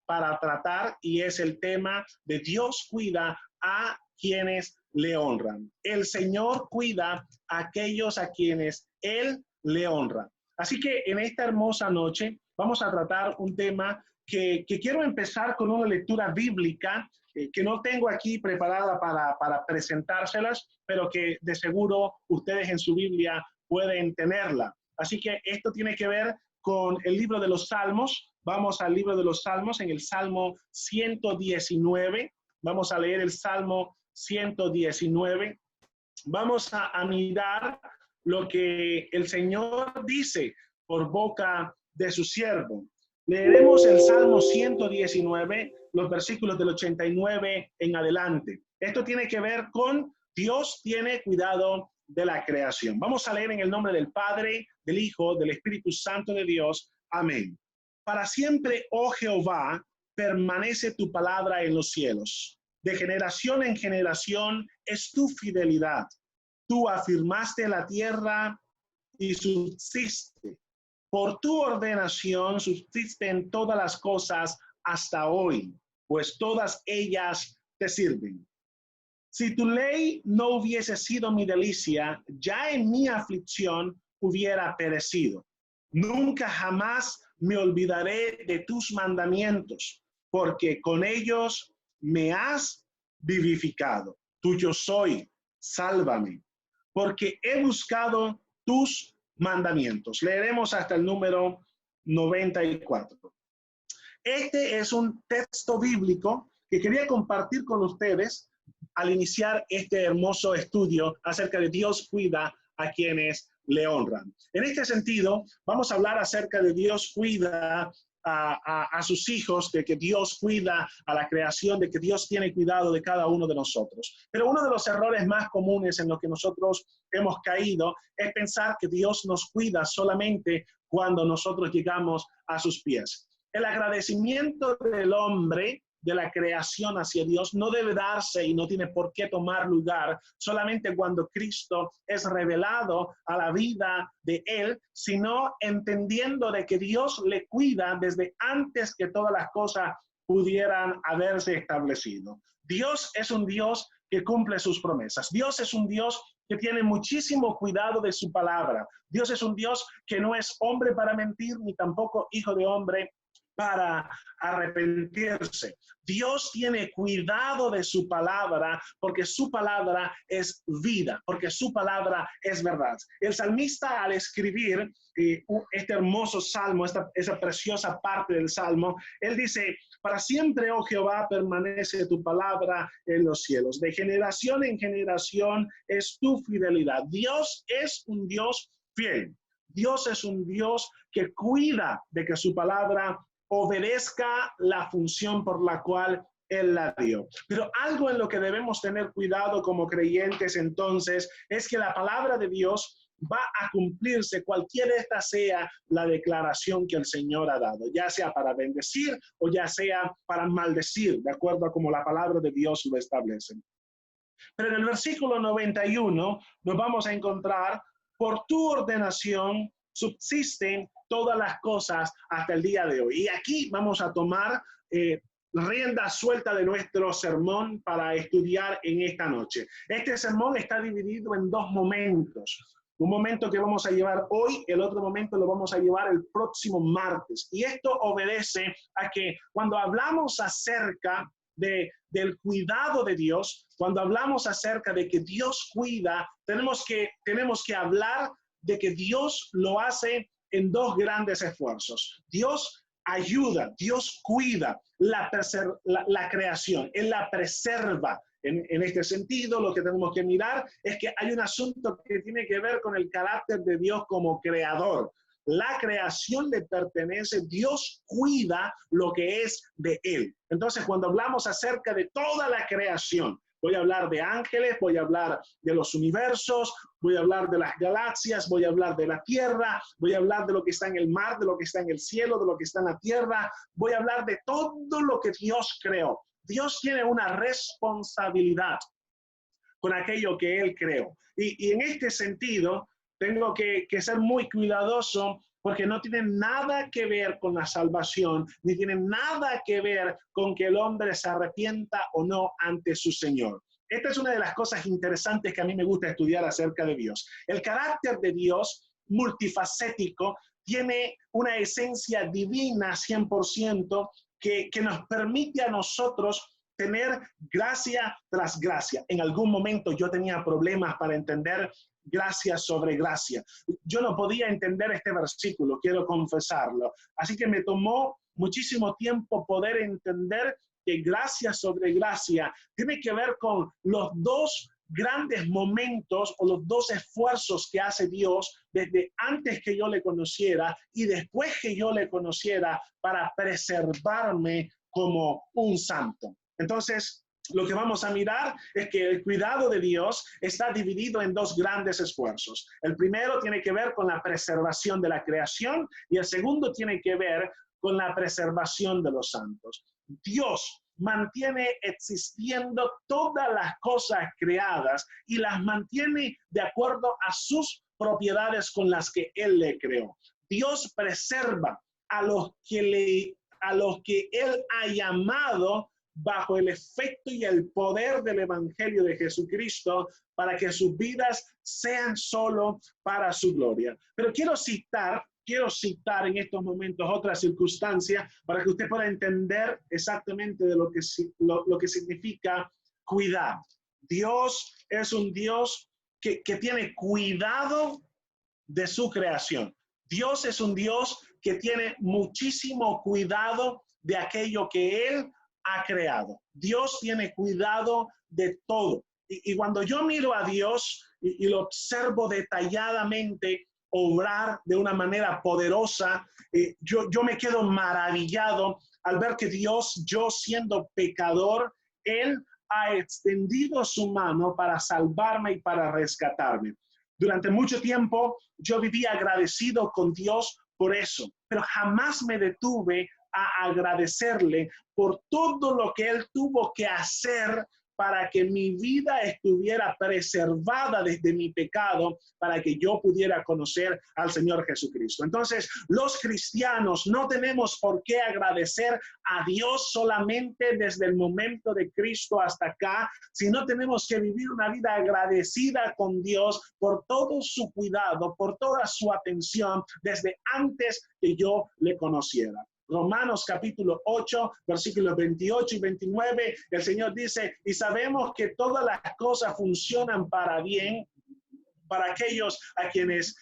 para tratar y es el tema de Dios cuida a quienes le honran. El Señor cuida a aquellos a quienes Él le honra. Así que en esta hermosa noche vamos a tratar un tema que quiero empezar con una lectura bíblica que no tengo aquí preparada para presentárselas, pero que de seguro ustedes en su Biblia pueden tenerla. Así que esto tiene que ver con el libro de los Salmos. Vamos al libro de los Salmos, en el Salmo 119. Vamos a leer el Salmo 119. Vamos a mirar lo que el Señor dice por boca de su siervo. Leeremos el Salmo 119, los versículos del 89 en adelante. Esto tiene que ver con Dios tiene cuidado de la creación. Vamos a leer en el nombre del Padre, del Hijo, del Espíritu Santo de Dios. Amén. Para siempre, oh Jehová, permanece tu palabra en los cielos. De generación en generación es tu fidelidad. Tú afirmaste la tierra y subsiste. Por tu ordenación subsisten todas las cosas hasta hoy, pues todas ellas te sirven. Si tu ley no hubiese sido mi delicia, ya en mi aflicción hubiera perecido. Nunca jamás me olvidaré de tus mandamientos, porque con ellos me has vivificado. Tuyo soy, sálvame, porque he buscado tus mandamientos. Leeremos hasta el número 94. Este es un texto bíblico que quería compartir con ustedes al iniciar este hermoso estudio acerca de Dios cuida a quienes le honran. En este sentido, vamos a hablar acerca de Dios cuida a sus hijos, de que Dios cuida a la creación, de que Dios tiene cuidado de cada uno de nosotros. Pero uno de los errores más comunes en los que nosotros hemos caído es pensar que Dios nos cuida solamente cuando nosotros llegamos a sus pies. El agradecimiento del hombre de la creación hacia Dios no debe darse y no tiene por qué tomar lugar solamente cuando Cristo es revelado a la vida de él, sino entendiendo de que Dios le cuida desde antes que todas las cosas pudieran haberse establecido. Dios es un Dios que cumple sus promesas. Dios es un Dios que tiene muchísimo cuidado de su palabra. Dios es un Dios que no es hombre para mentir, ni tampoco hijo de hombre para arrepentirse. Dios tiene cuidado de su palabra porque su palabra es vida, porque su palabra es verdad. El salmista al escribir este hermoso salmo, esa preciosa parte del salmo, él dice, para siempre, oh Jehová, permanece tu palabra en los cielos. De generación en generación es tu fidelidad. Dios es un Dios fiel. Dios es un Dios que cuida de que su palabra obedezca la función por la cual Él la dio. Pero algo en lo que debemos tener cuidado como creyentes entonces es que la palabra de Dios va a cumplirse cualquiera esta sea la declaración que el Señor ha dado, ya sea para bendecir o ya sea para maldecir, de acuerdo a como la palabra de Dios lo establece. Pero en el versículo 91 nos vamos a encontrar, por tu ordenación subsisten todas las cosas hasta el día de hoy. Y aquí vamos a tomar rienda suelta de nuestro sermón para estudiar en esta noche. Este sermón está dividido en dos momentos. Un momento que vamos a llevar hoy, el otro momento lo vamos a llevar el próximo martes. Y esto obedece a que cuando hablamos acerca del cuidado de Dios, cuando hablamos acerca de que Dios cuida, tenemos que hablar de que Dios lo hace en dos grandes esfuerzos. Dios ayuda, Dios cuida la creación, Él la preserva. En este sentido, lo que tenemos que mirar es que hay un asunto que tiene que ver con el carácter de Dios como creador. La creación le pertenece, Dios cuida lo que es de Él. Entonces, cuando hablamos acerca de toda la creación, voy a hablar de ángeles, voy a hablar de los universos, voy a hablar de las galaxias, voy a hablar de la tierra, voy a hablar de lo que está en el mar, de lo que está en el cielo, de lo que está en la tierra, voy a hablar de todo lo que Dios creó. Dios tiene una responsabilidad con aquello que Él creó. Y en este sentido, tengo que ser muy cuidadoso porque no tienen nada que ver con la salvación, ni tienen nada que ver con que el hombre se arrepienta o no ante su Señor. Esta es una de las cosas interesantes que a mí me gusta estudiar acerca de Dios. El carácter de Dios, multifacético, tiene una esencia divina 100% que nos permite a nosotros tener gracia tras gracia. En algún momento yo tenía problemas para entender gracia sobre gracia. Yo no podía entender este versículo, quiero confesarlo. Así que me tomó muchísimo tiempo poder entender que gracia sobre gracia tiene que ver con los dos grandes momentos o los dos esfuerzos que hace Dios desde antes que yo le conociera y después que yo le conociera para preservarme como un santo. Entonces, lo que vamos a mirar es que el cuidado de Dios está dividido en dos grandes esfuerzos. El primero tiene que ver con la preservación de la creación y el segundo tiene que ver con la preservación de los santos. Dios mantiene existiendo todas las cosas creadas y las mantiene de acuerdo a sus propiedades con las que Él le creó. Dios preserva a los que Él ha llamado bajo el efecto y el poder del Evangelio de Jesucristo para que sus vidas sean solo para su gloria. Pero quiero citar en estos momentos otra circunstancia para que usted pueda entender exactamente de lo que significa cuidar. Dios es un Dios que tiene cuidado de su creación. Dios es un Dios que tiene muchísimo cuidado de aquello que Él ha creado. Dios tiene cuidado de todo. Y cuando yo miro a Dios y lo observo detalladamente obrar de una manera poderosa, yo me quedo maravillado al ver que Dios, yo siendo pecador, Él ha extendido su mano para salvarme y para rescatarme. Durante mucho tiempo yo viví agradecido con Dios por eso, pero jamás me detuve a agradecerle por todo lo que Él tuvo que hacer para que mi vida estuviera preservada desde mi pecado, para que yo pudiera conocer al Señor Jesucristo. Entonces, los cristianos no tenemos por qué agradecer a Dios solamente desde el momento de Cristo hasta acá, sino tenemos que vivir una vida agradecida con Dios por todo su cuidado, por toda su atención, desde antes que yo le conociera. Romanos capítulo 8, versículos 28 y 29, el Señor dice, y sabemos que todas las cosas funcionan para bien, para aquellos a quienes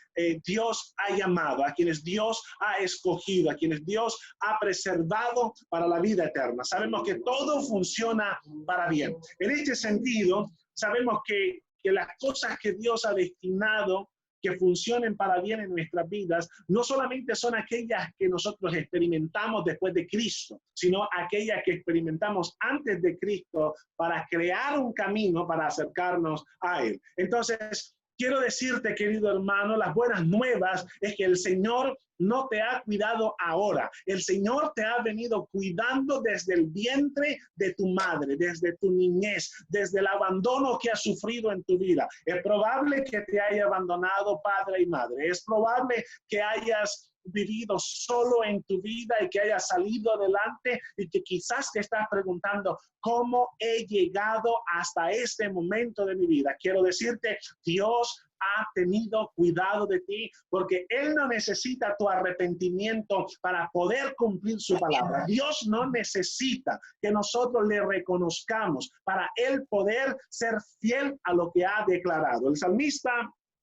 Dios ha llamado, a quienes Dios ha escogido, a quienes Dios ha preservado para la vida eterna. Sabemos que todo funciona para bien. En este sentido, sabemos que las cosas que Dios ha destinado que funcionen para bien en nuestras vidas, no solamente son aquellas que nosotros experimentamos después de Cristo, sino aquellas que experimentamos antes de Cristo para crear un camino para acercarnos a Él. Entonces, quiero decirte, querido hermano, las buenas nuevas es que el Señor no te ha cuidado ahora. El Señor te ha venido cuidando desde el vientre de tu madre, desde tu niñez, desde el abandono que has sufrido en tu vida. Es probable que te haya abandonado padre y madre. Es probable que hayas vivido solo en tu vida y que hayas salido adelante y que quizás te estás preguntando, ¿cómo he llegado hasta este momento de mi vida? Quiero decirte, Dios ha tenido cuidado de ti porque Él no necesita tu arrepentimiento para poder cumplir su palabra. Dios no necesita que nosotros le reconozcamos para Él poder ser fiel a lo que ha declarado. El salmista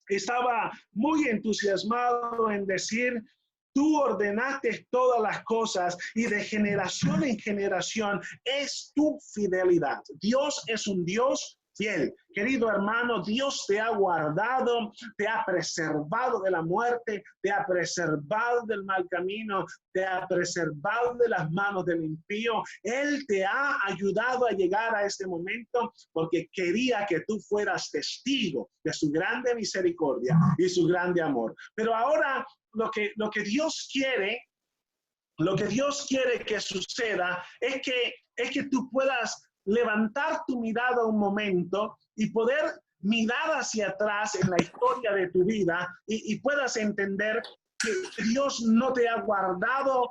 estaba muy entusiasmado en decir, tú ordenaste todas las cosas y de generación en generación es tu fidelidad. Dios es un Dios fiel. Querido hermano, Dios te ha guardado, te ha preservado de la muerte, te ha preservado del mal camino, te ha preservado de las manos del impío. Él te ha ayudado a llegar a este momento porque quería que tú fueras testigo de su grande misericordia y su grande amor. Pero ahora lo que Dios quiere que suceda es que tú puedas levantar tu mirada un momento y poder mirar hacia atrás en la historia de tu vida y puedas entender que Dios no te ha guardado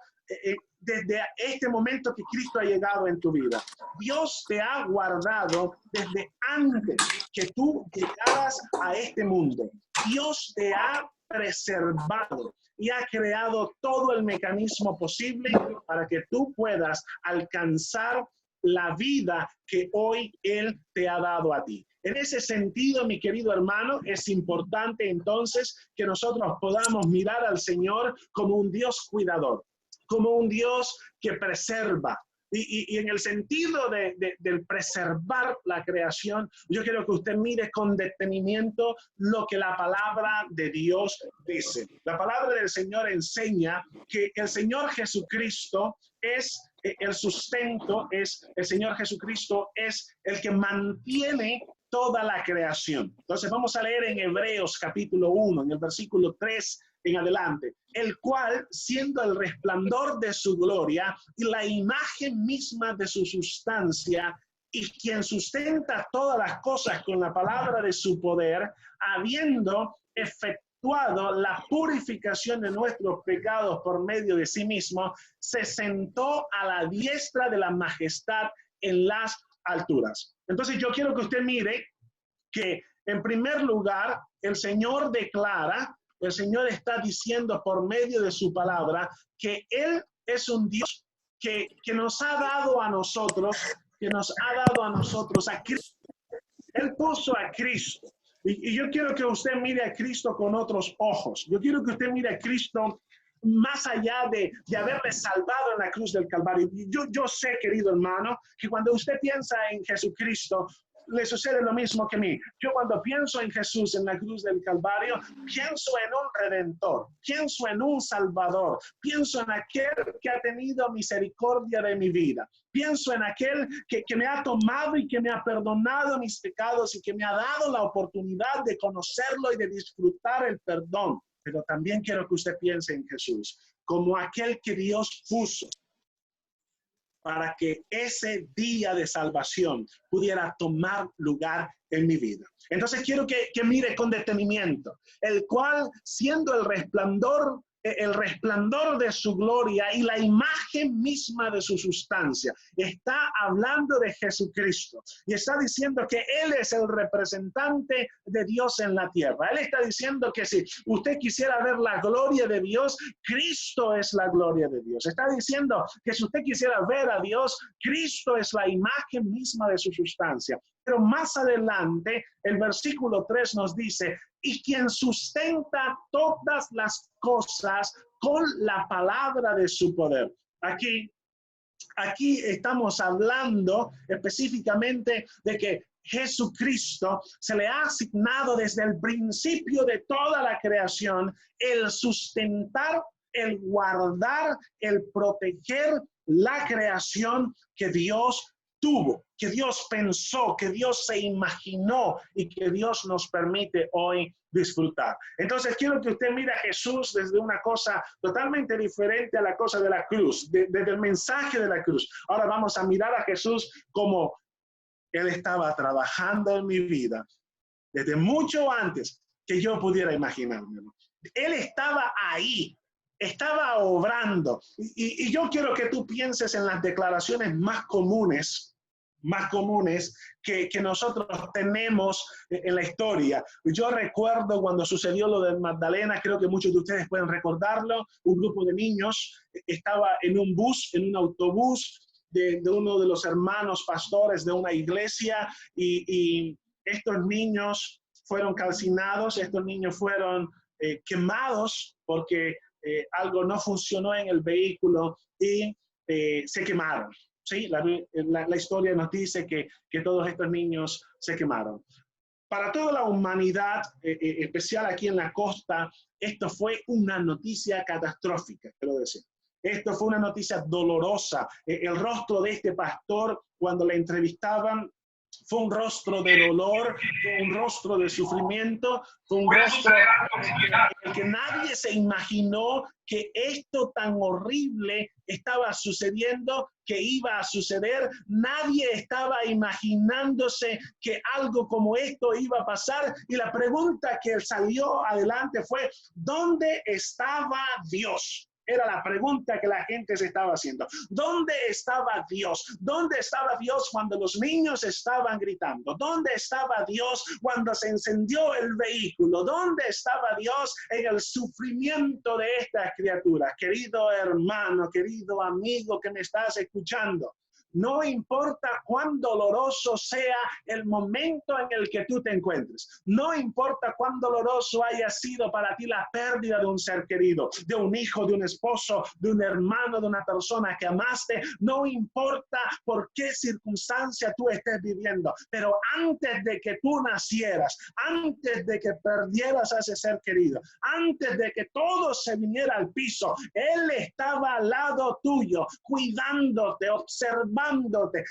desde este momento que Cristo ha llegado en tu vida. Dios te ha guardado desde antes que tú llegaras a este mundo. Dios te ha preservado y ha creado todo el mecanismo posible para que tú puedas alcanzar la vida que hoy Él te ha dado a ti. En ese sentido, mi querido hermano, es importante entonces que nosotros podamos mirar al Señor como un Dios cuidador, como un Dios que preserva. Y en el sentido del preservar la creación, yo quiero que usted mire con detenimiento lo que la palabra de Dios dice. La palabra del Señor enseña que el Señor Jesucristo es el sustento, el Señor Jesucristo es el que mantiene toda la creación. Entonces vamos a leer en Hebreos capítulo 1, en el versículo 3 en adelante, el cual, siendo el resplandor de su gloria y la imagen misma de su sustancia, y quien sustenta todas las cosas con la palabra de su poder, habiendo efectuado la purificación de nuestros pecados por medio de sí mismo, se sentó a la diestra de la majestad en las alturas. Entonces yo quiero que usted mire que, en primer lugar, el Señor declara, el Señor está diciendo por medio de su palabra que Él es un Dios que nos ha dado a nosotros, a Cristo. Él puso a Cristo. Y yo quiero que usted mire a Cristo con otros ojos. Yo quiero que usted mire a Cristo más allá de haberle salvado en la cruz del Calvario. Yo sé, querido hermano, que cuando usted piensa en Jesucristo, le sucede lo mismo que a mí. Yo cuando pienso en Jesús en la cruz del Calvario, pienso en un redentor, pienso en un salvador, pienso en aquel que ha tenido misericordia de mi vida, pienso en aquel que me ha tomado y que me ha perdonado mis pecados y que me ha dado la oportunidad de conocerlo y de disfrutar el perdón. Pero también quiero que usted piense en Jesús como aquel que Dios puso para que ese día de salvación pudiera tomar lugar en mi vida. Entonces quiero que mire con detenimiento, el cual, siendo el resplandor de su gloria y la imagen misma de su sustancia, está hablando de Jesucristo y está diciendo que Él es el representante de Dios en la tierra. Él está diciendo que si usted quisiera ver la gloria de Dios, Cristo es la gloria de Dios. Está diciendo que si usted quisiera ver a Dios, Cristo es la imagen misma de su sustancia. Pero más adelante, el versículo 3 nos dice, y quien sustenta todas las cosas con la palabra de su poder. Aquí estamos hablando específicamente de que Jesucristo se le ha asignado desde el principio de toda la creación el sustentar, el guardar, el proteger la creación que Dios tuvo, que Dios pensó, que Dios se imaginó y que Dios nos permite hoy disfrutar. Entonces quiero que usted mire a Jesús desde una cosa totalmente diferente a la cosa de la cruz, desde el mensaje de la cruz. Ahora vamos a mirar a Jesús como Él estaba trabajando en mi vida desde mucho antes que yo pudiera imaginármelo. Él estaba ahí, estaba obrando. Y yo quiero que tú pienses en las declaraciones más comunes que nosotros tenemos en la historia. Yo recuerdo cuando sucedió lo de Magdalena, creo que muchos de ustedes pueden recordarlo, un grupo de niños estaba en un bus, en un autobús de uno de los hermanos pastores de una iglesia y estos niños fueron calcinados, estos niños fueron quemados porque algo no funcionó en el vehículo y se quemaron. Sí, la historia nos dice que todos estos niños se quemaron. Para toda la humanidad, especial aquí en la costa, esto fue una noticia catastrófica, quiero decir. Esto fue una noticia dolorosa. El rostro de este pastor, cuando le entrevistaban, Fue un rostro de dolor, fue un rostro de sufrimiento, fue un rostro en el que nadie se imaginó que esto tan horrible estaba sucediendo, que iba a suceder. Nadie estaba imaginándose que algo como esto iba a pasar. Y la pregunta que salió adelante fue, ¿dónde estaba Dios? Era la pregunta que la gente se estaba haciendo. ¿Dónde estaba Dios? ¿Dónde estaba Dios cuando los niños estaban gritando? ¿Dónde estaba Dios cuando se encendió el vehículo? ¿Dónde estaba Dios en el sufrimiento de estas criaturas? Querido hermano, querido amigo que me estás escuchando, no importa cuán doloroso sea el momento en el que tú te encuentres. No importa cuán doloroso haya sido para ti la pérdida de un ser querido, de un hijo, de un esposo, de un hermano, de una persona que amaste. No importa por qué circunstancia tú estés viviendo. Pero antes de que tú nacieras, antes de que perdieras a ese ser querido, antes de que todo se viniera al piso, Él estaba al lado tuyo, cuidándote, observándote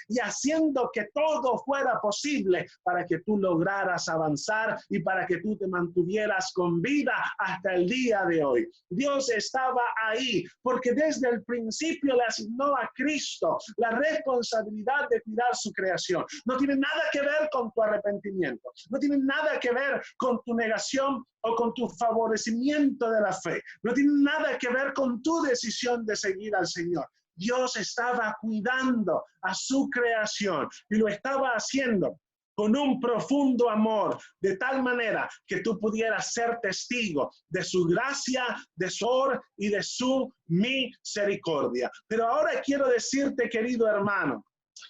y haciendo que todo fuera posible para que tú lograras avanzar y para que tú te mantuvieras con vida hasta el día de hoy. Dios estaba ahí porque desde el principio le asignó a Cristo la responsabilidad de cuidar su creación. No tiene nada que ver con tu arrepentimiento, no tiene nada que ver con tu negación o con tu favorecimiento de la fe, no tiene nada que ver con tu decisión de seguir al Señor. Dios estaba cuidando a su creación y lo estaba haciendo con un profundo amor, de tal manera que tú pudieras ser testigo de su gracia, de su amor y de su misericordia. Pero ahora quiero decirte, querido hermano,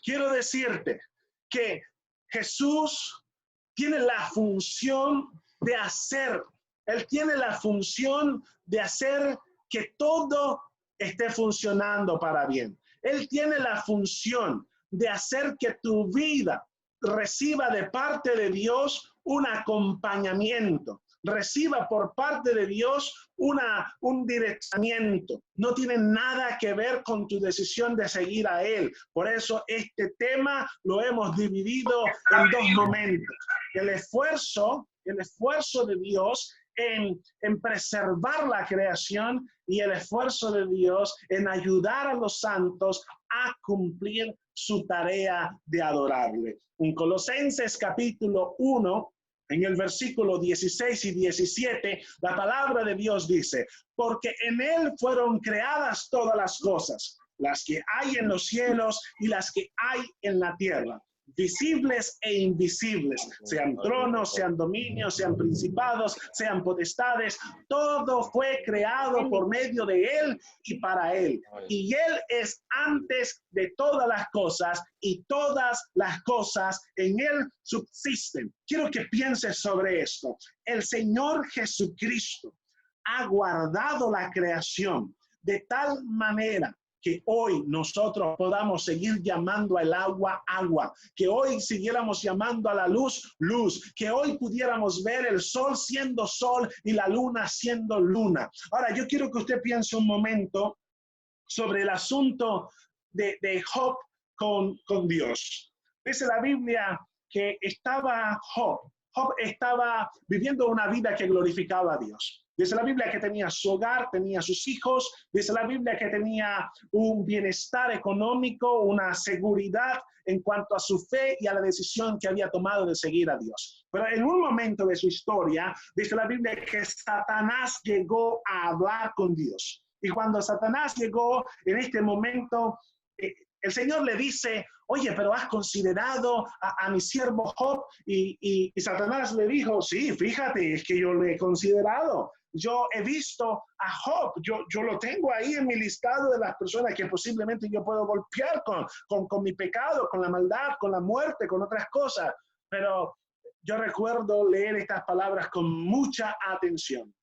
quiero decirte que Jesús tiene la función de hacer, Él tiene la función de hacer que todo esté funcionando para bien. Él tiene la función de hacer que tu vida reciba de parte de Dios un acompañamiento, reciba por parte de Dios un direccionamiento. No tiene nada que ver con tu decisión de seguir a Él. Por eso este tema lo hemos dividido en dos momentos. El esfuerzo de Dios en preservar la creación y el esfuerzo de Dios en ayudar a los santos a cumplir su tarea de adorarle. En Colosenses capítulo 1, en el versículo 16 y 17, la palabra de Dios dice, porque en Él fueron creadas todas las cosas, las que hay en los cielos y las que hay en la tierra, visibles e invisibles, sean tronos, sean dominios, sean principados, sean potestades, todo fue creado por medio de Él y para Él. Y Él es antes de todas las cosas y todas las cosas en Él subsisten. Quiero que pienses sobre esto. El Señor Jesucristo ha guardado la creación de tal manera que hoy nosotros podamos seguir llamando al agua, agua, que hoy siguiéramos llamando a la luz, luz, que hoy pudiéramos ver el sol siendo sol y la luna siendo luna. Ahora, yo quiero que usted piense un momento sobre el asunto de Job con Dios. Dice la Biblia que Job estaba viviendo una vida que glorificaba a Dios. Dice la Biblia que tenía su hogar, tenía sus hijos. Dice la Biblia que tenía un bienestar económico, una seguridad en cuanto a su fe y a la decisión que había tomado de seguir a Dios. Pero en un momento de su historia, dice la Biblia que Satanás llegó a hablar con Dios. Y cuando Satanás llegó en este momento, el Señor le dice, oye, pero ¿has considerado a mi siervo Job? Y Satanás le dijo, sí, fíjate, es que yo le he considerado. Yo he visto a Job, yo lo tengo ahí en mi listado de las personas que posiblemente yo puedo golpear con mi pecado, con la maldad, con la muerte, con otras cosas. Pero yo recuerdo leer estas palabras con mucha atención.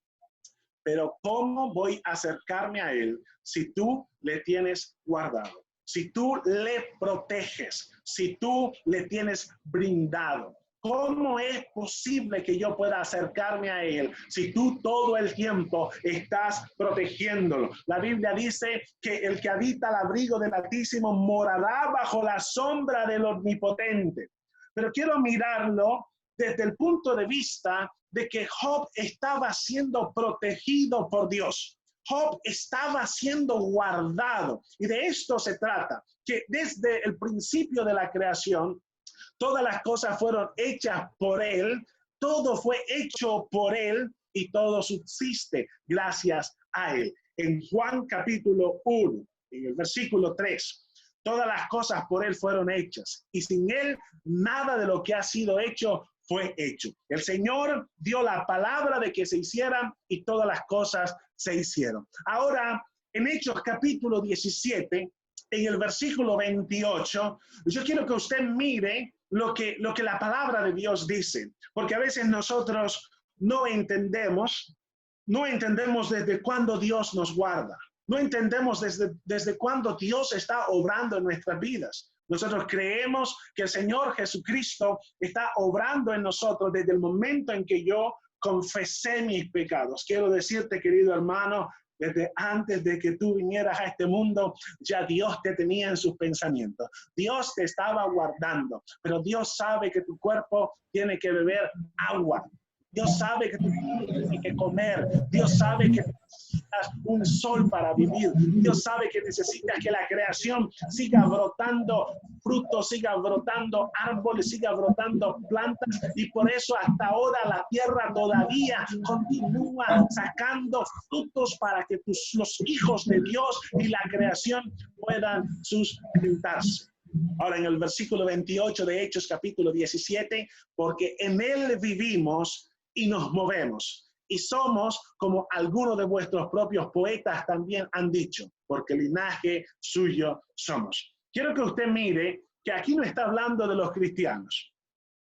Pero ¿cómo voy a acercarme a él si tú le tienes guardado? Si tú le proteges, si tú le tienes brindado. ¿Cómo es posible que yo pueda acercarme a él si tú todo el tiempo estás protegiéndolo? La Biblia dice que el que habita al abrigo del Altísimo morará bajo la sombra del Omnipotente. pero quiero mirarlo desde el punto de vista de que Job estaba siendo protegido por Dios. Job estaba siendo guardado. Y de esto se trata, que desde el principio de la creación, todas las cosas fueron hechas por él, todo fue hecho por él y todo subsiste gracias a él. En Juan capítulo 1, en el versículo 3, todas las cosas por él fueron hechas y sin él nada de lo que ha sido hecho fue hecho. El Señor dio la palabra de que se hicieran y todas las cosas se hicieron. Ahora, en Hechos capítulo 17, en el versículo 28, yo quiero que usted mire lo que la palabra de Dios dice, porque a veces nosotros no entendemos desde cuándo Dios nos guarda, no entendemos desde cuándo Dios está obrando en nuestras vidas. Nosotros creemos que el Señor Jesucristo está obrando en nosotros desde el momento en que yo confesé mis pecados. Quiero decirte, querido hermano, desde antes de que tú vinieras a este mundo, ya Dios te tenía en sus pensamientos. Dios te estaba guardando, pero Dios sabe que tu cuerpo tiene que beber agua. Dios sabe que tú tienes que comer. Dios sabe que necesitas un sol para vivir. Dios sabe que necesitas que la creación siga brotando frutos, siga brotando árboles, siga brotando plantas. Y por eso hasta ahora la tierra todavía continúa sacando frutos para que los hijos de Dios y la creación puedan sustentarse. Ahora en el versículo 28 de Hechos capítulo 17, porque en él vivimos y nos movemos, y somos como algunos de vuestros propios poetas también han dicho, porque linaje suyo somos. Quiero que usted mire que aquí no está hablando de los cristianos,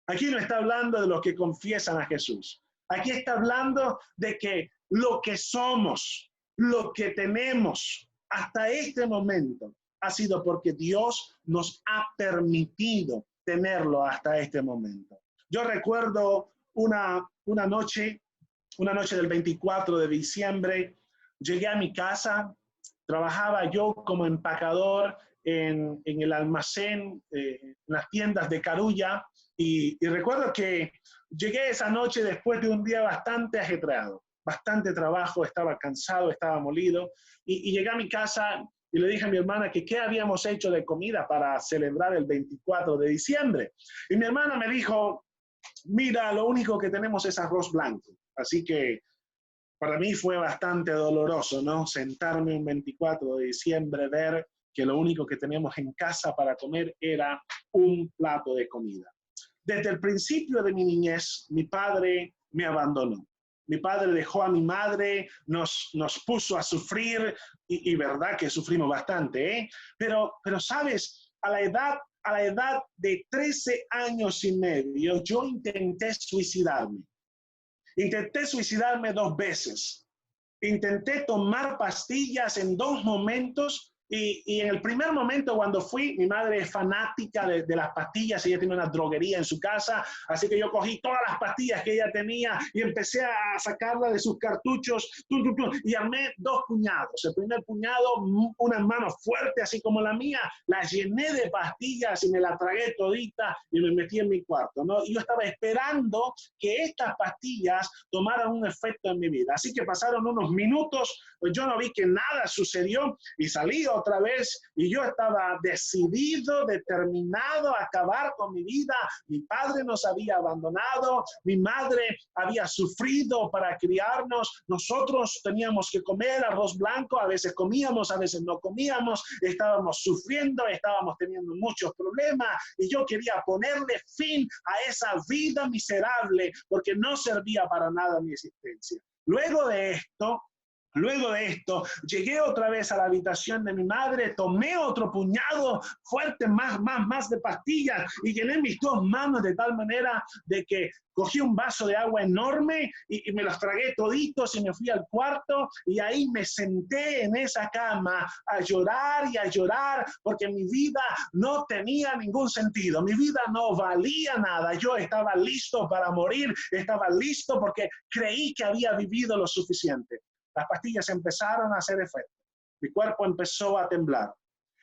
aquí no está hablando de los que confiesan a Jesús, aquí está hablando de que lo que somos, lo que tenemos hasta este momento, ha sido porque Dios nos ha permitido tenerlo hasta este momento. Yo recuerdo una noche del 24 de diciembre, llegué a mi casa, trabajaba yo como empacador en el almacén, en las tiendas de Carulla, y recuerdo que llegué esa noche después de un día bastante ajetreado, bastante trabajo, estaba cansado, estaba molido, y llegué a mi casa y le dije a mi hermana que qué habíamos hecho de comida para celebrar el 24 de diciembre. Y mi hermana me dijo, mira, lo único que tenemos es arroz blanco. Así que para mí fue bastante doloroso, ¿no? Sentarme un 24 de diciembre, ver que lo único que teníamos en casa para comer era un plato de comida. Desde el principio de mi niñez, mi padre me abandonó. Mi padre dejó a mi madre, nos puso a sufrir, y verdad que sufrimos bastante, ¿eh? Pero ¿sabes? A la edad de 13 años y medio, yo intenté suicidarme. Intenté suicidarme 2 veces. Intenté tomar pastillas en 2 momentos. Y en el primer momento cuando fui, mi madre es fanática de las pastillas, ella tiene una droguería en su casa, así que yo cogí todas las pastillas que ella tenía y empecé a sacarla de sus cartuchos y armé 2 puñados. El primer puñado, una mano fuerte así como la mía, la llené de pastillas y me la tragué todita y me metí en mi cuarto, ¿no? Y yo estaba esperando que estas pastillas tomaran un efecto en mi vida. Así que pasaron unos minutos, pues yo no vi que nada sucedió y salí otra vez y yo estaba decidido, determinado a acabar con mi vida. Mi padre nos había abandonado, mi madre había sufrido para criarnos, nosotros teníamos que comer arroz blanco, a veces comíamos, a veces no comíamos, estábamos sufriendo, estábamos teniendo muchos problemas y yo quería ponerle fin a esa vida miserable porque no servía para nada mi existencia. Luego de esto, llegué otra vez a la habitación de mi madre, tomé otro puñado fuerte, más de pastillas y llené mis 2 manos de tal manera de que cogí un vaso de agua enorme y me los tragué toditos y me fui al cuarto y ahí me senté en esa cama a llorar porque mi vida no tenía ningún sentido, mi vida no valía nada, yo estaba listo para morir, estaba listo porque creí que había vivido lo suficiente. Las pastillas empezaron a hacer efecto. Mi cuerpo empezó a temblar.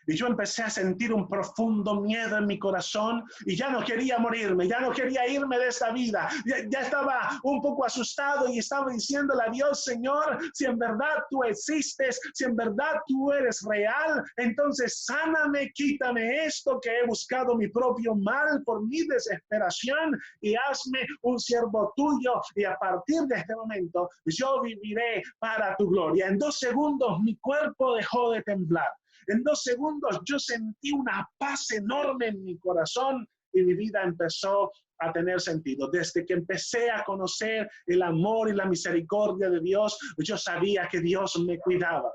Y yo empecé a sentir un profundo miedo en mi corazón y ya no quería morirme, ya no quería irme de esta vida. Ya estaba un poco asustado y estaba diciéndole a Dios, Señor, si en verdad tú existes, si en verdad tú eres real, entonces sáname, quítame esto que he buscado mi propio mal por mi desesperación y hazme un siervo tuyo. Y a partir de este momento yo viviré para tu gloria. En 2 segundos mi cuerpo dejó de temblar. En 2 segundos yo sentí una paz enorme en mi corazón y mi vida empezó a tener sentido. Desde que empecé a conocer el amor y la misericordia de Dios, yo sabía que Dios me cuidaba.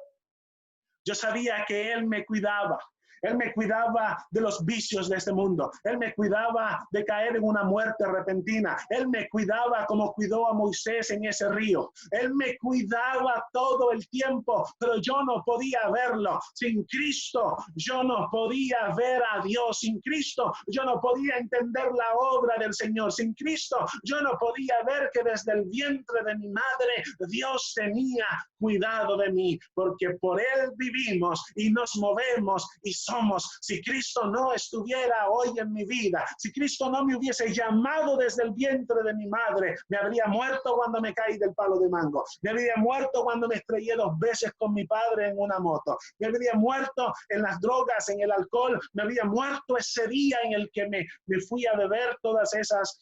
Yo sabía que Él me cuidaba. Él me cuidaba de los vicios de este mundo. Él me cuidaba de caer en una muerte repentina. Él me cuidaba como cuidó a Moisés en ese río. Él me cuidaba todo el tiempo, pero yo no podía verlo. Sin Cristo, yo no podía ver a Dios. Sin Cristo, yo no podía entender la obra del Señor. Sin Cristo, yo no podía ver que desde el vientre de mi madre, Dios tenía cuidado de mí, porque por Él vivimos y nos movemos y somos. Si Cristo no estuviera hoy en mi vida, si Cristo no me hubiese llamado desde el vientre de mi madre, me habría muerto cuando me caí del palo de mango, me habría muerto cuando me estrellé 2 veces con mi padre en una moto, me habría muerto en las drogas, en el alcohol, me habría muerto ese día en el que me fui a beber todas esas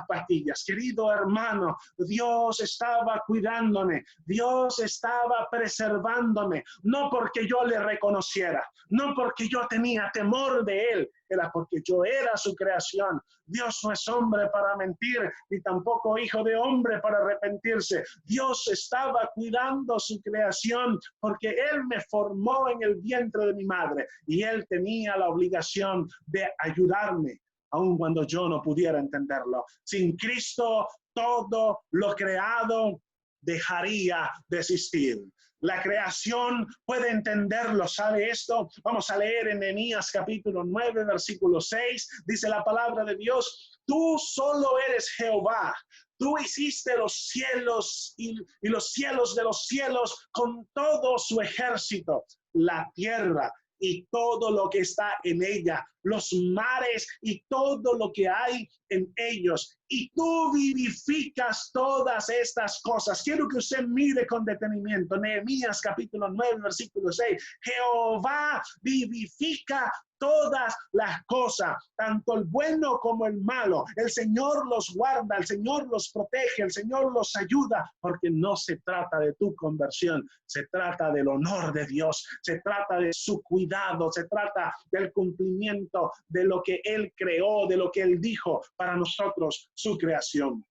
pastillas. Querido hermano, Dios estaba cuidándome, Dios estaba preservándome, no porque yo le reconociera, no porque yo tenía temor de Él, era porque yo era su creación. Dios no es hombre para mentir, ni tampoco hijo de hombre para arrepentirse. Dios estaba cuidando su creación porque Él me formó en el vientre de mi madre y Él tenía la obligación de ayudarme, aun cuando yo no pudiera entenderlo. Sin Cristo, todo lo creado dejaría de existir. La creación puede entenderlo, ¿sabe esto? Vamos a leer en Nehemías capítulo 9, versículo 6. Dice la palabra de Dios, tú solo eres Jehová. Tú hiciste los cielos y los cielos de los cielos con todo su ejército, la tierra y todo lo que está en ella, los mares y todo lo que hay en ellos. Y tú vivificas todas estas cosas. Quiero que usted mire con detenimiento. Nehemías capítulo 9, versículo 6. Jehová vivifica todas las cosas, tanto el bueno como el malo. El Señor los guarda, el Señor los protege, el Señor los ayuda, porque no se trata de tu conversión, se trata del honor de Dios, se trata de su cuidado, se trata del cumplimiento de lo que Él creó, de lo que Él dijo para nosotros, su creación.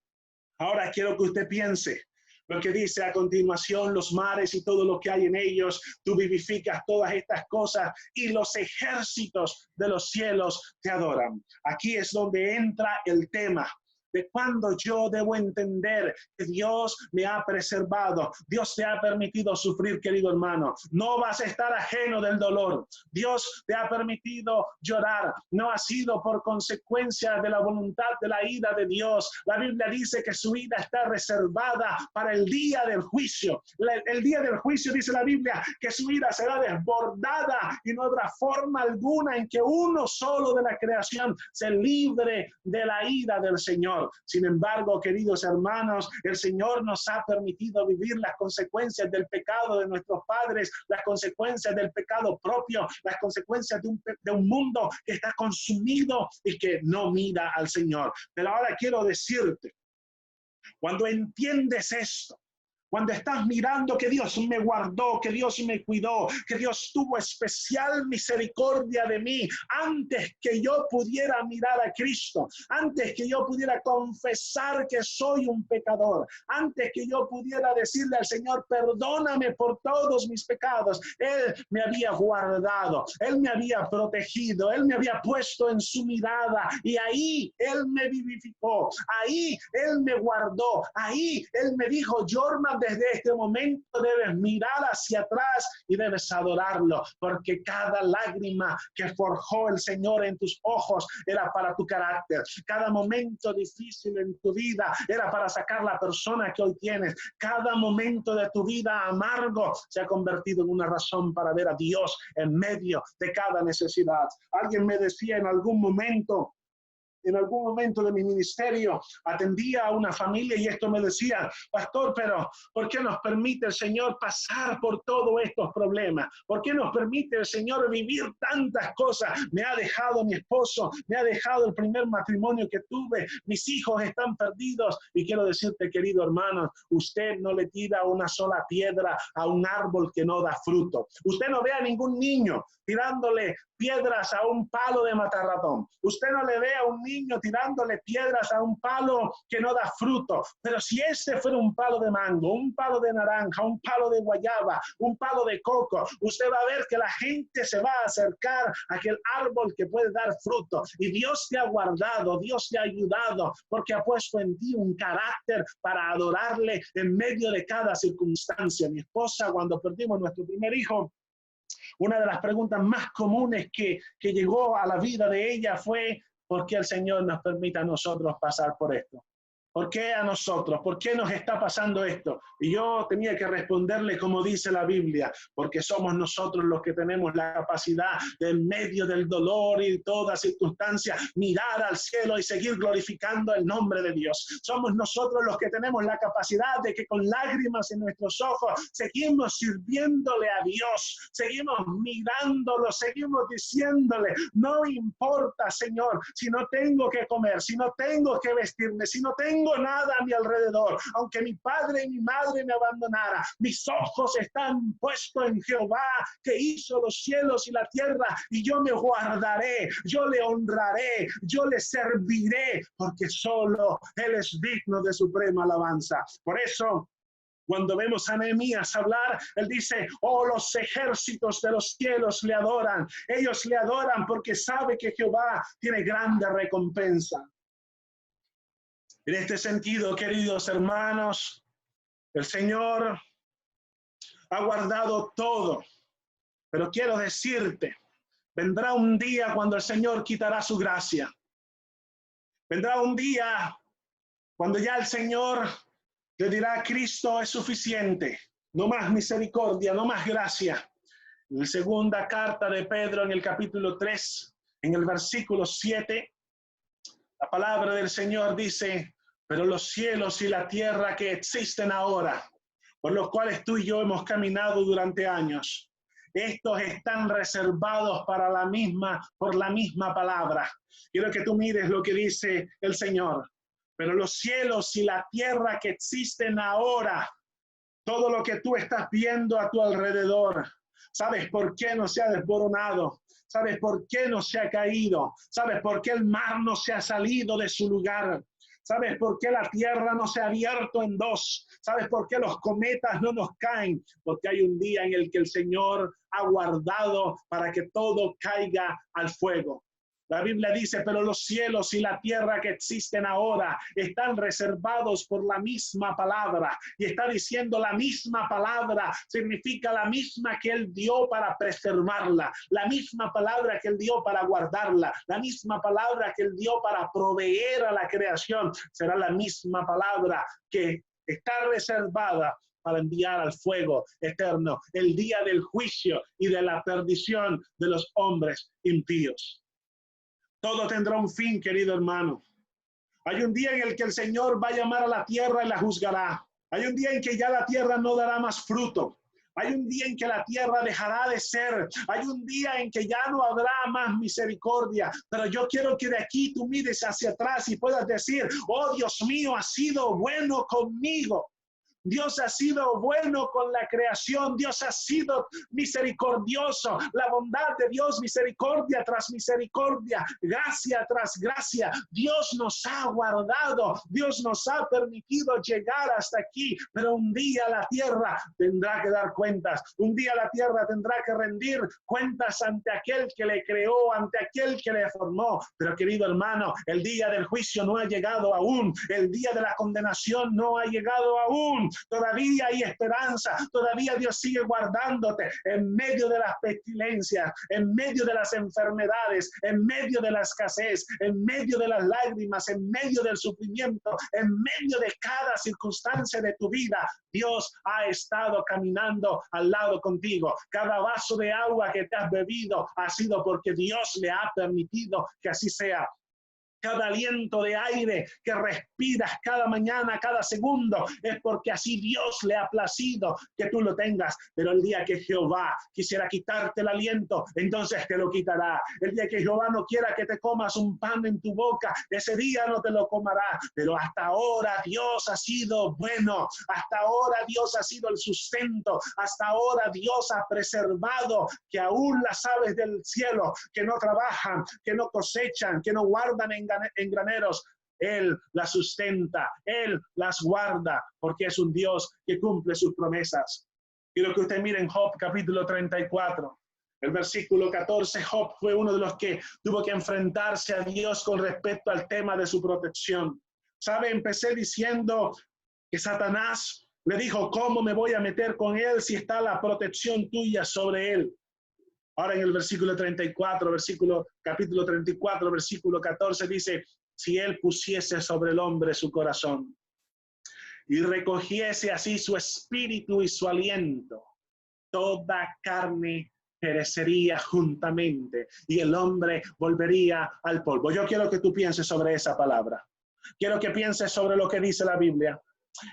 Ahora quiero que usted piense lo que dice a continuación, los mares y todo lo que hay en ellos, tú vivificas todas estas cosas y los ejércitos de los cielos te adoran. Aquí es donde entra el tema de cuando yo debo entender que Dios me ha preservado. Dios te ha permitido sufrir, querido hermano. No vas a estar ajeno del dolor. Dios te ha permitido llorar. No ha sido por consecuencia de la voluntad de la ira de Dios. La Biblia dice que su ira está reservada para el día del juicio. El día del juicio, dice la Biblia, que su ira será desbordada y no habrá forma alguna en que uno solo de la creación se libre de la ira del Señor. Sin embargo, queridos hermanos, el Señor nos ha permitido vivir las consecuencias del pecado de nuestros padres, las consecuencias del pecado propio, las consecuencias de un mundo que está consumido y que no mira al Señor. Pero ahora quiero decirte, cuando entiendes esto, cuando estás mirando que Dios me guardó, que Dios me cuidó, que Dios tuvo especial misericordia de mí, antes que yo pudiera mirar a Cristo, antes que yo pudiera confesar que soy un pecador, antes que yo pudiera decirle al Señor, perdóname por todos mis pecados, Él me había guardado, Él me había protegido, Él me había puesto en su mirada y ahí Él me vivificó, ahí Él me guardó, ahí Él me dijo, Jorman, desde este momento debes mirar hacia atrás y debes adorarlo, porque cada lágrima que forjó el Señor en tus ojos era para tu carácter. Cada momento difícil en tu vida era para sacar la persona que hoy tienes. Cada momento de tu vida amargo se ha convertido en una razón para ver a Dios en medio de cada necesidad. Alguien me decía en algún momento de mi ministerio, atendía a una familia y esto me decía: pastor, pero ¿por qué nos permite el Señor pasar por todos estos problemas? ¿Por qué nos permite el Señor vivir tantas cosas? Me ha dejado mi esposo, me ha dejado el primer matrimonio que tuve, mis hijos están perdidos. Y quiero decirte, querido hermano, usted no le tira una sola piedra a un árbol que no da fruto. Usted no ve a ningún niño tirándole piedras a un palo de matarratón. Usted no le ve a un niño tirándole piedras a un palo que no da fruto. Pero si este fuera un palo de mango, un palo de naranja, un palo de guayaba, un palo de coco, usted va a ver que la gente se va a acercar a aquel árbol que puede dar fruto. Y Dios te ha guardado, Dios te ha ayudado, porque ha puesto en ti un carácter para adorarle en medio de cada circunstancia. Mi esposa, cuando perdimos nuestro primer hijo, una de las preguntas más comunes que llegó a la vida de ella fue: ¿por qué el Señor nos permite a nosotros pasar por esto? ¿Por qué a nosotros? ¿Por qué nos está pasando esto? Y yo tenía que responderle como dice la Biblia: porque somos nosotros los que tenemos la capacidad de, en medio del dolor y toda circunstancia, mirar al cielo y seguir glorificando el nombre de Dios. Somos nosotros los que tenemos la capacidad de que con lágrimas en nuestros ojos seguimos sirviéndole a Dios, seguimos mirándolo, seguimos diciéndole: no importa, Señor, si no tengo que comer, si no tengo que vestirme, si no tengo nada a mi alrededor, aunque mi padre y mi madre me abandonara, mis ojos están puestos en Jehová, que hizo los cielos y la tierra, y yo me guardaré, yo le honraré, yo le serviré, porque solo Él es digno de suprema alabanza. Por eso, cuando vemos a Nehemías hablar, él dice: oh, los ejércitos de los cielos le adoran. Ellos le adoran porque sabe que Jehová tiene grande recompensa. En este sentido, queridos hermanos, el Señor ha guardado todo, pero quiero decirte, vendrá un día cuando el Señor quitará su gracia. Vendrá un día cuando ya el Señor le dirá: Cristo es suficiente, no más misericordia, no más gracia. En la segunda carta de Pedro, en el capítulo 3, en el versículo 7, la palabra del Señor dice: pero los cielos y la tierra que existen ahora, por los cuales tú y yo hemos caminado durante años, estos están reservados para por la misma palabra. Quiero que tú mires lo que dice el Señor. Pero los cielos y la tierra que existen ahora, todo lo que tú estás viendo a tu alrededor, ¿sabes por qué no se ha desmoronado? ¿Sabes por qué no se ha caído? ¿Sabes por qué el mar no se ha salido de su lugar? ¿Sabes por qué la tierra no se ha abierto en dos? ¿Sabes por qué los cometas no nos caen? Porque hay un día en el que el Señor ha guardado para que todo caiga al fuego. La Biblia dice: pero los cielos y la tierra que existen ahora están reservados por la misma palabra. Y está diciendo la misma palabra, significa la misma que Él dio para preservarla, la misma palabra que Él dio para guardarla, la misma palabra que Él dio para proveer a la creación. Será la misma palabra que está reservada para enviar al fuego eterno, el día del juicio y de la perdición de los hombres impíos. Todo tendrá un fin, querido hermano. Hay un día en el que el Señor va a llamar a la tierra y la juzgará. Hay un día en que ya la tierra no dará más fruto. Hay un día en que la tierra dejará de ser. Hay un día en que ya no habrá más misericordia. Pero yo quiero que de aquí tú mires hacia atrás y puedas decir: oh, Dios mío, ha sido bueno conmigo. Dios ha sido bueno con la creación. Dios ha sido misericordioso. La bondad de Dios, misericordia tras misericordia, gracia tras gracia. Dios nos ha guardado. Dios nos ha permitido llegar hasta aquí. Pero un día la tierra tendrá que dar cuentas. Un día la tierra tendrá que rendir cuentas ante aquel que le creó, ante aquel que le formó. Pero, querido hermano, el día del juicio no ha llegado aún. El día de la condenación no ha llegado aún. todavía hay esperanza, todavía Dios sigue guardándote en medio de las pestilencias, en medio de las enfermedades, en medio de la escasez, en medio de las lágrimas, en medio del sufrimiento, en medio de cada circunstancia de tu vida. Dios ha estado caminando al lado contigo. Cada vaso de agua que te has bebido ha sido porque Dios le ha permitido que así sea. Cada aliento de aire que respiras cada mañana, cada segundo, es porque así Dios le ha placido que tú lo tengas. Pero el día que Jehová quisiera quitarte el aliento, entonces te lo quitará. El día que Jehová no quiera que te comas un pan en tu boca, ese día no te lo comerá. Pero hasta ahora Dios ha sido bueno. Hasta ahora Dios ha sido el sustento. Hasta ahora Dios ha preservado que aún las aves del cielo, que no trabajan, que no cosechan, que no guardan en graneros, Él las sustenta, Él las guarda, porque es un Dios que cumple sus promesas. Quiero que usted mire en Job capítulo 34, el versículo 14. Job fue uno de los que tuvo que enfrentarse a Dios con respecto al tema de su protección. ¿Sabe? Empecé diciendo que Satanás le dijo, ¿cómo me voy a meter con él si está la protección tuya sobre él? Ahora en el versículo 34, capítulo 34, versículo 14 dice, si él pusiese sobre el hombre su corazón y recogiese así su espíritu y su aliento, toda carne perecería juntamente y el hombre volvería al polvo. Yo quiero que tú pienses sobre esa palabra. Quiero que pienses sobre lo que dice la Biblia.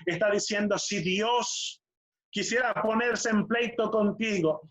Está diciendo, si Dios quisiera ponerse en pleito contigo,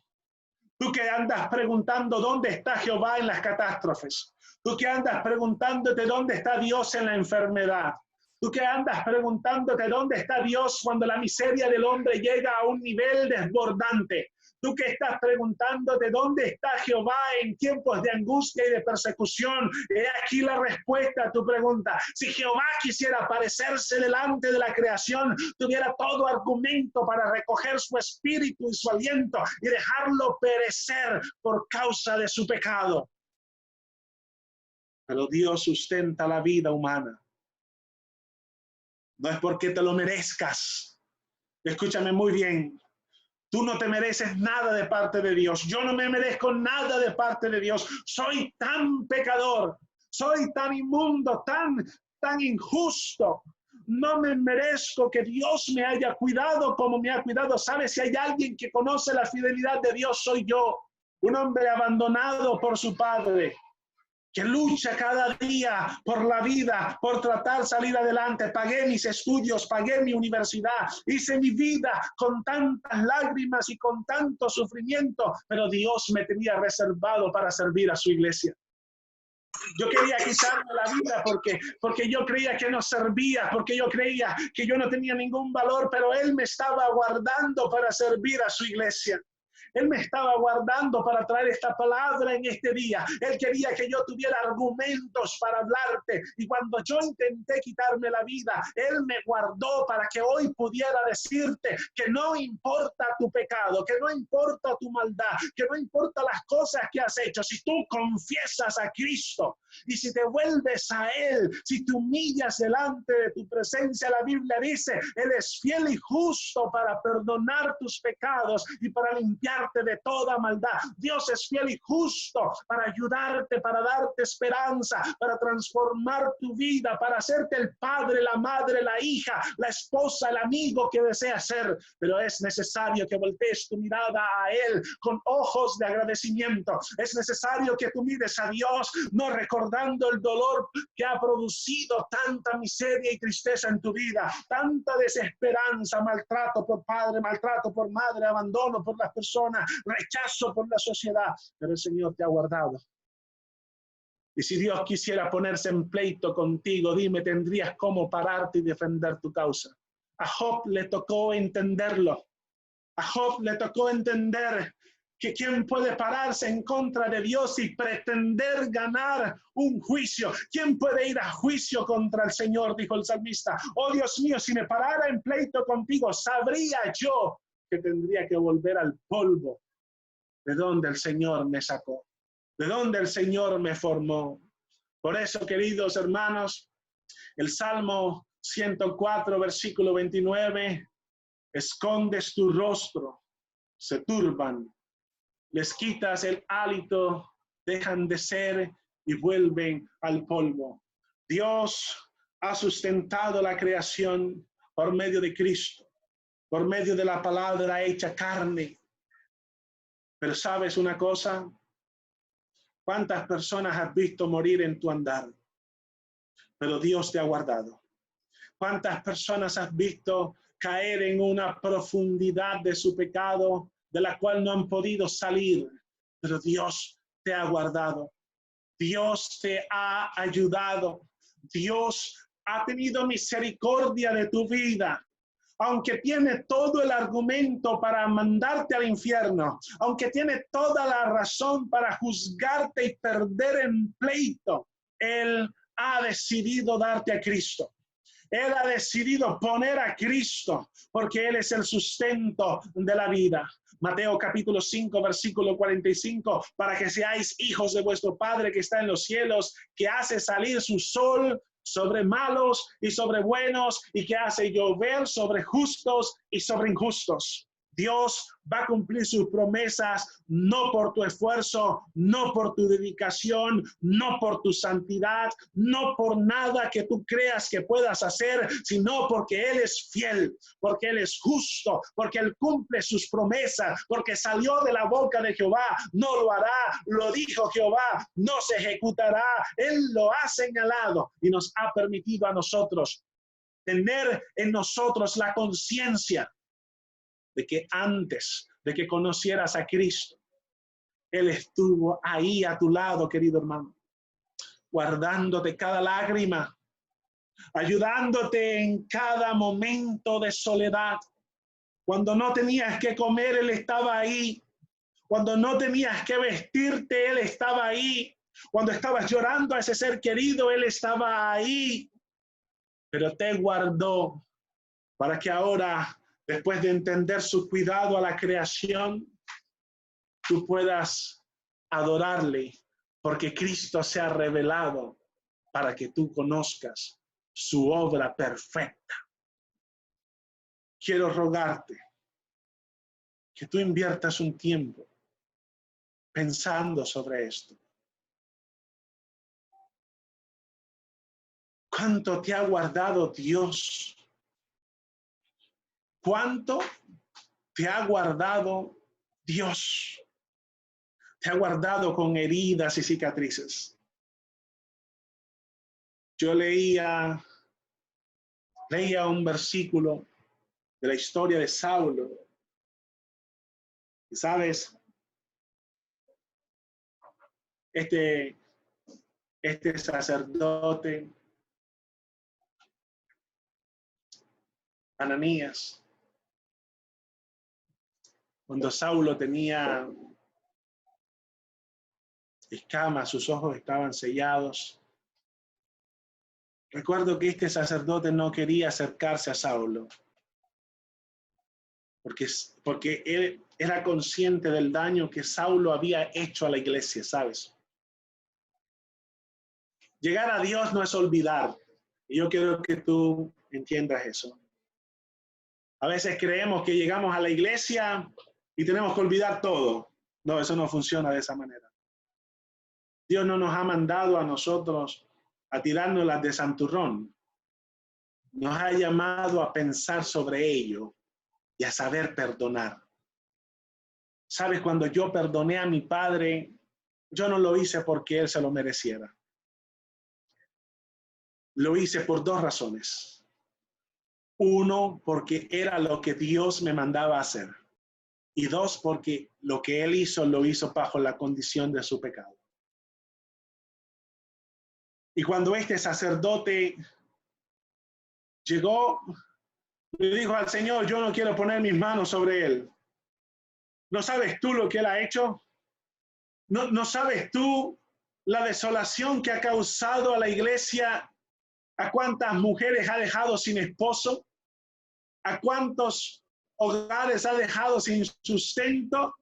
tú que andas preguntando dónde está Jehová en las catástrofes. Tú que andas preguntándote dónde está Dios en la enfermedad. Tú que andas preguntándote dónde está Dios cuando la miseria del hombre llega a un nivel desbordante. Tú que estás preguntándote dónde está Jehová en tiempos de angustia y de persecución. He aquí la respuesta a tu pregunta. Si Jehová quisiera aparecerse delante de la creación, tuviera todo argumento para recoger su espíritu y su aliento y dejarlo perecer por causa de su pecado. Pero Dios sustenta la vida humana. No es porque te lo merezcas. Escúchame muy bien. Tú no te mereces nada de parte de Dios. Yo no me merezco nada de parte de Dios. Soy tan pecador, soy tan inmundo, tan injusto. No me merezco que Dios me haya cuidado como me ha cuidado. ¿Sabes? Si hay alguien que conoce la fidelidad de Dios, soy yo. Un hombre abandonado por su padre, que lucha cada día por la vida, por tratar de salir adelante. Pagué mis estudios, pagué mi universidad, hice mi vida con tantas lágrimas y con tanto sufrimiento, pero Dios me tenía reservado para servir a su iglesia. Yo quería quitarme la vida porque yo creía que no servía, porque yo creía que yo no tenía ningún valor, pero Él me estaba guardando para servir a su iglesia. Él me estaba guardando para traer esta palabra en este día. Él quería que yo tuviera argumentos para hablarte. Y cuando yo intenté quitarme la vida, Él me guardó para que hoy pudiera decirte que no importa tu pecado, que no importa tu maldad, que no importa las cosas que has hecho. Si tú confiesas a Cristo y si te vuelves a Él, si te humillas delante de tu presencia, la Biblia dice, Él es fiel y justo para perdonar tus pecados y para limpiarte de toda maldad. Dios es fiel y justo para ayudarte, para darte esperanza, para transformar tu vida, para hacerte el padre, la madre, la hija, la esposa, el amigo que deseas ser. Pero es necesario que voltees tu mirada a Él con ojos de agradecimiento. Es necesario que tú mires a Dios, no recordando el dolor que ha producido tanta miseria y tristeza en tu vida, tanta desesperanza, maltrato por padre, maltrato por madre, abandono por las personas, rechazo por la sociedad, pero el Señor te ha guardado. Y si Dios quisiera ponerse en pleito contigo, dime, ¿tendrías cómo pararte y defender tu causa? A Job le tocó entenderlo. A Job le tocó entender que quién puede pararse en contra de Dios y pretender ganar un juicio. ¿Quién puede ir a juicio contra el Señor? Dijo el salmista. Oh Dios mío, si me parara en pleito contigo, sabría yo que tendría que volver al polvo de donde el Señor me sacó, de donde el Señor me formó. Por eso, queridos hermanos, el Salmo 104, versículo 29, escondes tu rostro, se turban, les quitas el hálito, dejan de ser y vuelven al polvo. Dios ha sustentado la creación por medio de Cristo, por medio de la palabra hecha carne. Pero ¿sabes una cosa? ¿Cuántas personas has visto morir en tu andar? Pero Dios te ha guardado. ¿Cuántas personas has visto caer en una profundidad de su pecado de la cual no han podido salir? Pero Dios te ha guardado. Dios te ha ayudado. Dios ha tenido misericordia de tu vida. Aunque tiene todo el argumento para mandarte al infierno, aunque tiene toda la razón para juzgarte y perder en pleito, Él ha decidido darte a Cristo. Él ha decidido poner a Cristo porque Él es el sustento de la vida. Mateo capítulo 5, versículo 45, para que seáis hijos de vuestro Padre que está en los cielos, que hace salir su sol sobre malos y sobre buenos, y que hace llover sobre justos y sobre injustos. Dios va a cumplir sus promesas no por tu esfuerzo, no por tu dedicación, no por tu santidad, no por nada que tú creas que puedas hacer, sino porque Él es fiel, porque Él es justo, porque Él cumple sus promesas, porque salió de la boca de Jehová, no lo hará, lo dijo Jehová, no se ejecutará. Él lo ha señalado y nos ha permitido a nosotros tener en nosotros la conciencia de que antes de que conocieras a Cristo, Él estuvo ahí a tu lado, querido hermano, guardándote cada lágrima, ayudándote en cada momento de soledad. Cuando no tenías que comer, Él estaba ahí. Cuando no tenías que vestirte, Él estaba ahí. Cuando estabas llorando a ese ser querido, Él estaba ahí. Pero te guardó para que ahora, después de entender su cuidado a la creación, tú puedas adorarle, porque Cristo se ha revelado para que tú conozcas su obra perfecta. Quiero rogarte que tú inviertas un tiempo pensando sobre esto. ¿Cuánto te ha guardado Dios? ¿Cuánto te ha guardado Dios? Te ha guardado con heridas y cicatrices. Yo leía un versículo de la historia de Saulo. Y sabes, este sacerdote, Ananías, cuando Saulo tenía escamas, sus ojos estaban sellados. Recuerdo que este sacerdote no quería acercarse a Saulo, porque él era consciente del daño que Saulo había hecho a la iglesia, ¿sabes? Llegar a Dios no es olvidar. Y yo quiero que tú entiendas eso. A veces creemos que llegamos a la iglesia y tenemos que olvidar todo. No, eso no funciona de esa manera. Dios no nos ha mandado a nosotros a tirarnos las de santurrón. Nos ha llamado a pensar sobre ello y a saber perdonar. ¿Sabes? Cuando yo perdoné a mi padre, yo no lo hice porque él se lo mereciera. Lo hice por dos razones. Uno, porque era lo que Dios me mandaba hacer. Y dos, porque lo que él hizo, lo hizo bajo la condición de su pecado. Y cuando este sacerdote llegó, le dijo al Señor, yo no quiero poner mis manos sobre él. ¿No sabes tú lo que él ha hecho? ¿No sabes tú la desolación que ha causado a la iglesia? ¿A cuántas mujeres ha dejado sin esposo? ¿A cuántos hogares ha dejado sin sustento?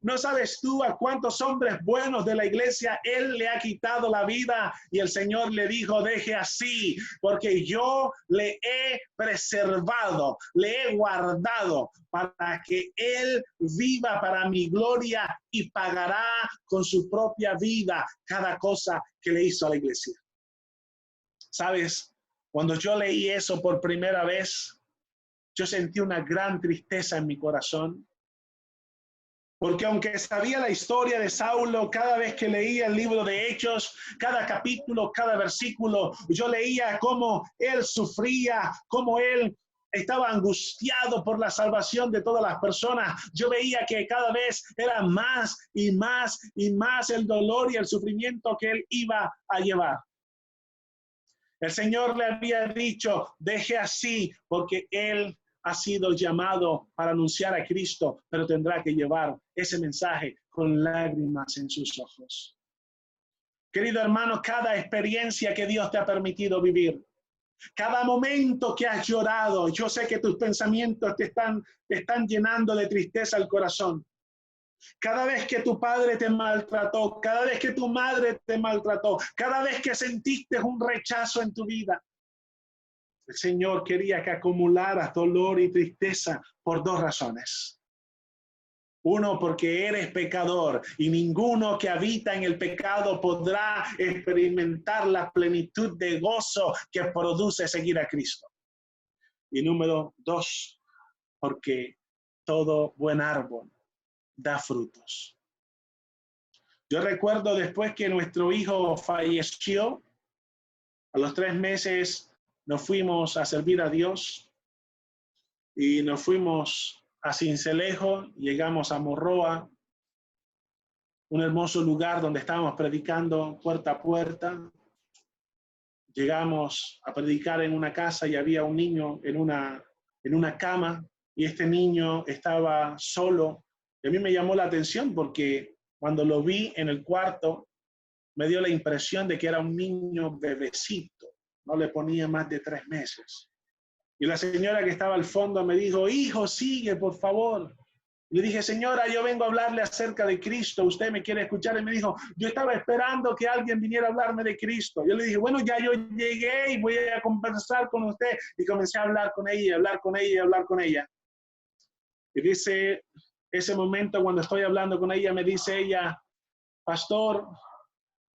¿No sabes tú a cuántos hombres buenos de la iglesia Él le ha quitado la vida? Y el Señor le dijo, deje así, porque yo le he preservado, le he guardado para que Él viva para mi gloria y pagará con su propia vida cada cosa que le hizo a la iglesia. ¿Sabes? Cuando yo leí eso por primera vez, yo sentí una gran tristeza en mi corazón. Porque aunque sabía la historia de Saulo, cada vez que leía el libro de Hechos, cada capítulo, cada versículo, yo leía cómo él sufría, cómo él estaba angustiado por la salvación de todas las personas. Yo veía que cada vez era más y más y más el dolor y el sufrimiento que él iba a llevar. El Señor le había dicho, deje así, porque él ha sido llamado para anunciar a Cristo, pero tendrá que llevar ese mensaje con lágrimas en sus ojos. Querido hermano, cada experiencia que Dios te ha permitido vivir, cada momento que has llorado, yo sé que tus pensamientos te están llenando de tristeza el corazón. Cada vez que tu padre te maltrató, cada vez que tu madre te maltrató, cada vez que sentiste un rechazo en tu vida, el Señor quería que acumularas dolor y tristeza por dos razones. Uno, porque eres pecador y ninguno que habita en el pecado podrá experimentar la plenitud de gozo que produce seguir a Cristo. Y número dos, porque todo buen árbol da frutos. Yo recuerdo después que nuestro hijo falleció, a los 3 meses nos fuimos a servir a Dios y nos fuimos a Sincelejo, llegamos a Morroa, un hermoso lugar donde estábamos predicando puerta a puerta. Llegamos a predicar en una casa y había un niño en una cama y este niño estaba solo. Y a mí me llamó la atención porque cuando lo vi en el cuarto me dio la impresión de que era un niño bebecito, no le ponía más de 3 meses. Y la señora que estaba al fondo me dijo, hijo, sigue, por favor. Le dije, señora, yo vengo a hablarle acerca de Cristo, ¿usted me quiere escuchar? Y me dijo, yo estaba esperando que alguien viniera a hablarme de Cristo. Yo le dije, bueno, ya yo llegué y voy a conversar con usted. Y comencé a hablar con ella, y hablar con ella, y hablar con ella. Y dice, ese momento cuando estoy hablando con ella, me dice ella, pastor,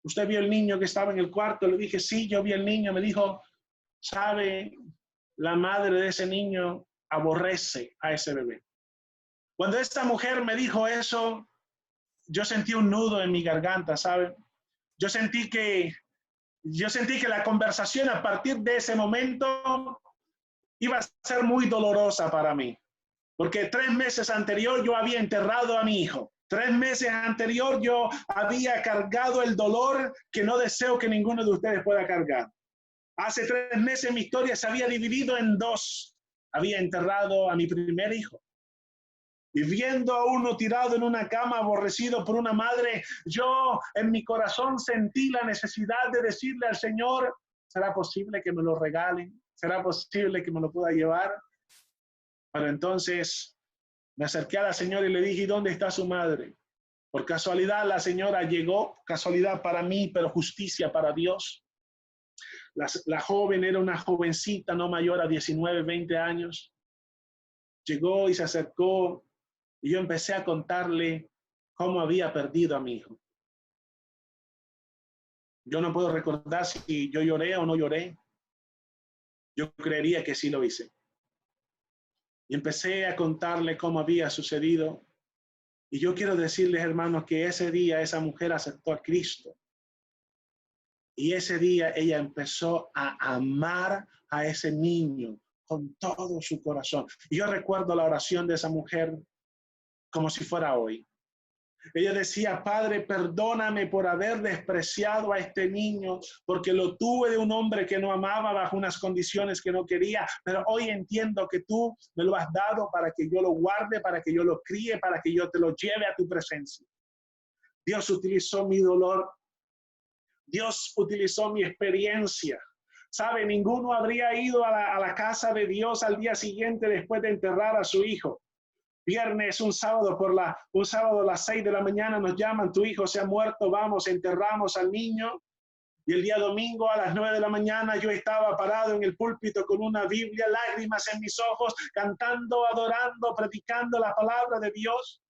¿usted vio el niño que estaba en el cuarto? Le dije, sí, yo vi el niño. Me dijo, ¿sabe? La madre de ese niño aborrece a ese bebé. Cuando esta mujer me dijo eso, yo sentí un nudo en mi garganta, ¿sabe? Yo sentí que la conversación a partir de ese momento iba a ser muy dolorosa para mí. Porque 3 meses anterior yo había enterrado a mi hijo. 3 meses anterior yo había cargado el dolor que no deseo que ninguno de ustedes pueda cargar. Hace 3 meses mi historia se había dividido en 2. Había enterrado a mi primer hijo. Y viendo a uno tirado en una cama, aborrecido por una madre, yo en mi corazón sentí la necesidad de decirle al Señor, ¿será posible que me lo regalen? ¿Será posible que me lo pueda llevar? Pero entonces me acerqué a la señora y le dije, ¿y dónde está su madre? Por casualidad la señora llegó, casualidad para mí, pero justicia para Dios. La joven era una jovencita no mayor a 19, 20 años. Llegó y se acercó y yo empecé a contarle cómo había perdido a mi hijo. Yo no puedo recordar si yo lloré o no lloré. Yo creería que sí lo hice. Y empecé a contarle cómo había sucedido. Y yo quiero decirles, hermanos, que ese día esa mujer aceptó a Cristo. Y ese día ella empezó a amar a ese niño con todo su corazón. Y yo recuerdo la oración de esa mujer como si fuera hoy. Ella decía, Padre, perdóname por haber despreciado a este niño, porque lo tuve de un hombre que no amaba bajo unas condiciones que no quería, pero hoy entiendo que tú me lo has dado para que yo lo guarde, para que yo lo críe, para que yo te lo lleve a tu presencia. Dios utilizó mi dolor. Dios utilizó mi experiencia. ¿Sabe? Ninguno habría ido a la casa de Dios al día siguiente después de enterrar a su hijo. viernes, un sábado a las 6 de la mañana nos llaman, tu hijo se ha muerto, vamos, enterramos al niño. Y el día domingo a las 9 de la mañana yo estaba parado en el púlpito con una Biblia, lágrimas en mis ojos, cantando, adorando, predicando la palabra de Dios.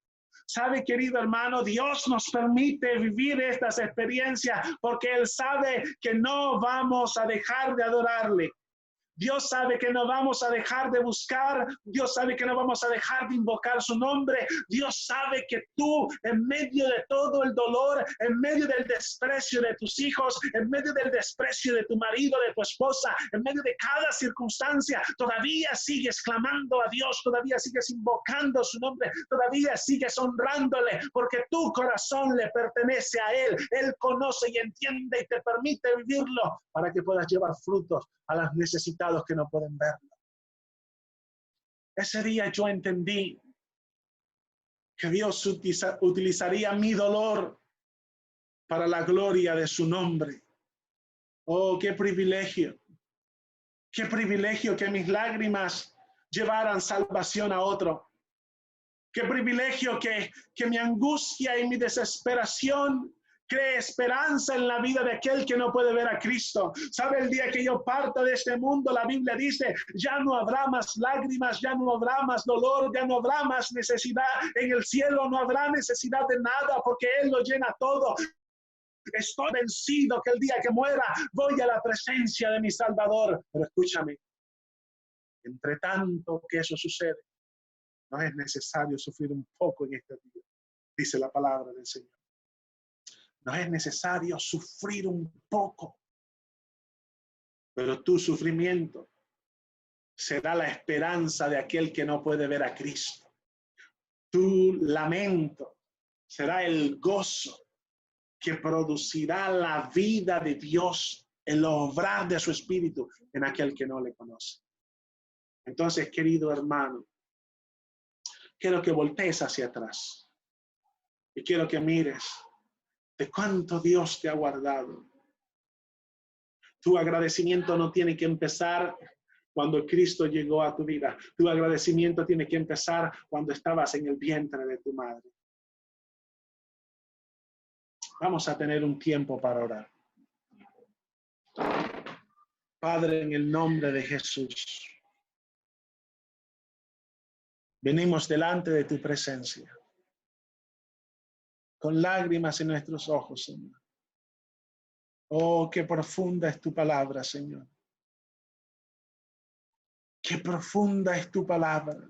¿Sabe, querido hermano? Dios nos permite vivir estas experiencias porque Él sabe que no vamos a dejar de adorarle. Dios sabe que no vamos a dejar de buscar, Dios sabe que no vamos a dejar de invocar su nombre, Dios sabe que tú, en medio de todo el dolor, en medio del desprecio de tus hijos, en medio del desprecio de tu marido, de tu esposa, en medio de cada circunstancia, todavía sigues clamando a Dios, todavía sigues invocando su nombre, todavía sigues honrándole, porque tu corazón le pertenece a Él, Él conoce y entiende y te permite vivirlo para que puedas llevar frutos a los necesitados que no pueden verlo. Ese día yo entendí que Dios utilizaría mi dolor para la gloria de su nombre. Oh, qué privilegio que mis lágrimas llevaran salvación a otro. Qué privilegio que mi angustia y mi desesperación cree esperanza en la vida de aquel que no puede ver a Cristo. ¿Sabe? El día que yo parta de este mundo, la Biblia dice, ya no habrá más lágrimas, ya no habrá más dolor, ya no habrá más necesidad. En el cielo no habrá necesidad de nada porque Él lo llena todo. Estoy vencido que el día que muera voy a la presencia de mi Salvador. Pero escúchame, entre tanto que eso sucede, no es necesario sufrir un poco en este día, dice la palabra del Señor. No es necesario sufrir un poco, pero tu sufrimiento será la esperanza de aquel que no puede ver a Cristo. Tu lamento será el gozo que producirá la vida de Dios, el obrar de su Espíritu en aquel que no le conoce. Entonces, querido hermano, quiero que voltees hacia atrás y quiero que mires de cuánto Dios te ha guardado. Tu agradecimiento no tiene que empezar cuando Cristo llegó a tu vida. Tu agradecimiento tiene que empezar cuando estabas en el vientre de tu madre. Vamos a tener un tiempo para orar. Padre, en el nombre de Jesús, venimos delante de tu presencia con lágrimas en nuestros ojos, Señor. Oh, qué profunda es tu palabra, Señor. Qué profunda es tu palabra.